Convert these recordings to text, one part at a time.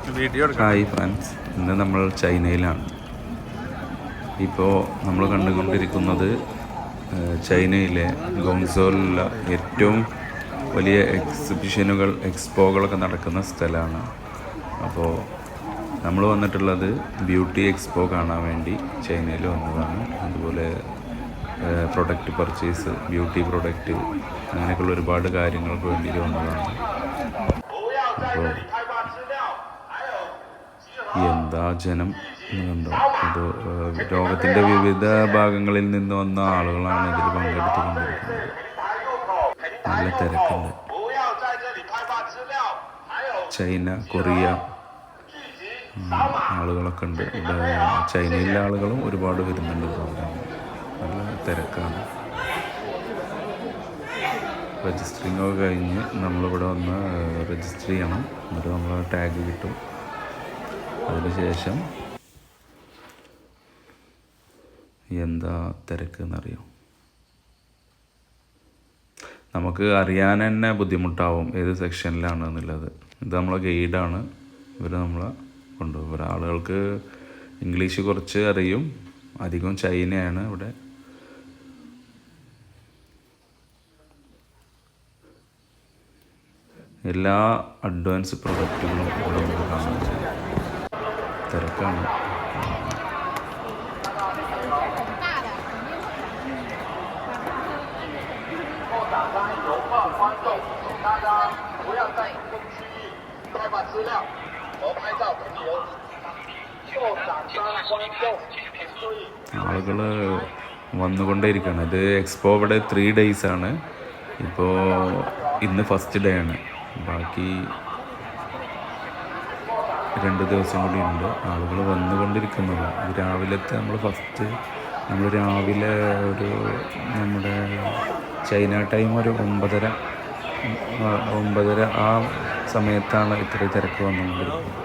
Hi friends, ഇന്ന് നമ്മൾ ചൈനയിലാണ്. ഇപ്പോൾ നമ്മൾ കണ്ടുകൊണ്ടിരിക്കുന്നത് ചൈനയിലെ ഗോങ്സോയിലുള്ള ഏറ്റവും വലിയ എക്സ്പോകളൊക്കെ നടക്കുന്ന സ്ഥലമാണ്. അപ്പോൾ നമ്മൾ വന്നിട്ടുള്ളത് ബ്യൂട്ടി എക്സ്പോ കാണാൻ വേണ്ടി ചൈനയിൽ വന്നതാണ്. അതുപോലെ പ്രൊഡക്റ്റ് പർച്ചേസ്, ബ്യൂട്ടി പ്രൊഡക്റ്റ്, അങ്ങനെയൊക്കെയുള്ള ഒരുപാട് കാര്യങ്ങൾക്ക് വേണ്ടിയിട്ട് വന്നതാണ്. അപ്പോൾ എന്താ ജനം എന്നുണ്ടോ, അത് ലോകത്തിൻ്റെ വിവിധ ഭാഗങ്ങളിൽ നിന്ന് വന്ന ആളുകളാണ് ഇതിൽ പങ്കെടുത്തുകൊണ്ടിരിക്കുന്നത്. നല്ല തിരക്കുണ്ട്. ചൈന, കൊറിയ ആളുകളൊക്കെ ഉണ്ട്. ഇവിടെ ചൈനയിലെ ആളുകളും ഒരുപാട് വരുന്നുണ്ട്. നല്ല തിരക്കാണ്. രജിസ്റ്ററിങ് ഒക്കെ കഴിഞ്ഞ് നമ്മളിവിടെ വന്ന് രജിസ്റ്റർ ചെയ്യണം. എന്നിട്ട് നമ്മൾ ടാഗ് കിട്ടും. അതിനുശേഷം എന്താ തിരക്ക് എന്നറിയോ, നമുക്ക് അറിയാൻ തന്നെ ബുദ്ധിമുട്ടാവും ഏത് സെക്ഷനിലാണ് എന്നുള്ളത്. ഇത് നമ്മളെ ഗൈഡാണ്. ഇവർ നമ്മളെ കൊണ്ടുപോകും. ഇവർ ആളുകൾക്ക് ഇംഗ്ലീഷ് കുറച്ച് അറിയും. അധികം ചൈനയാണ് ഇവിടെ. എല്ലാ അഡ്വാൻസ് പ്രൊഡക്റ്റുകളും ഇവിടെ നമുക്ക് കാണാൻ കഴിയും. തിരക്കാണ്. ആളുകൾ വന്നുകൊണ്ടേയിരിക്കുകയാണ്. ഇത് എക്സ്പോ ഇവിടെ 3 days ആണ്. ഇപ്പോൾ ഇന്ന് ഫസ്റ്റ് ഡേ ആണ്. ബാക്കി 2 ദിവസം കൂടി ഉണ്ട്. ആളുകൾ വന്നുകൊണ്ടിരിക്കുന്നുള്ളൂ. ഇത് രാവിലത്തെ നമ്മൾ രാവിലെ ഒരു നമ്മുടെ ചൈന ടൈം ഒരു 9:30 ആ സമയത്താണ് ഇത്ര തിരക്ക് വന്നുകൊണ്ടിരിക്കുന്നത്.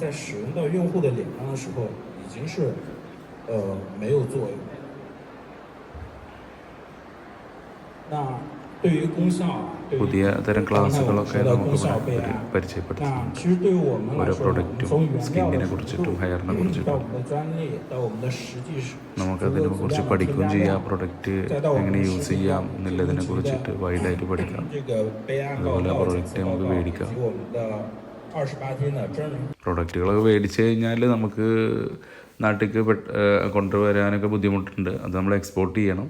在使用到用户的脸上的时候，已经是没有作用。那对于功效啊， പുതിയ തരം ക്ലാസ്സുകളൊക്കെ നമുക്ക് പരിചയപ്പെടുത്തും. ഓരോ പ്രൊഡക്റ്റും, സ്കിന്നിനെ കുറിച്ചിട്ടും ഹെയറിനെ കുറിച്ചിട്ടും നമുക്കതിനെ കുറിച്ച് പഠിക്കുകയും ചെയ്യാം. പ്രൊഡക്റ്റ് എങ്ങനെ യൂസ് ചെയ്യാം എന്നുള്ളതിനെ കുറിച്ചിട്ട് വൈഡായിട്ട് പഠിക്കാം. അതുപോലെ പ്രൊഡക്റ്റ് നമുക്ക് മേടിക്കാം. പ്രൊഡക്റ്റുകളൊക്കെ മേടിച്ച് കഴിഞ്ഞാൽ നമുക്ക് നാട്ടിലേക്ക് കൊണ്ടുവരാനൊക്കെ ബുദ്ധിമുട്ടുണ്ട്. അത് നമ്മൾ എക്സ്പോർട്ട് ചെയ്യണം.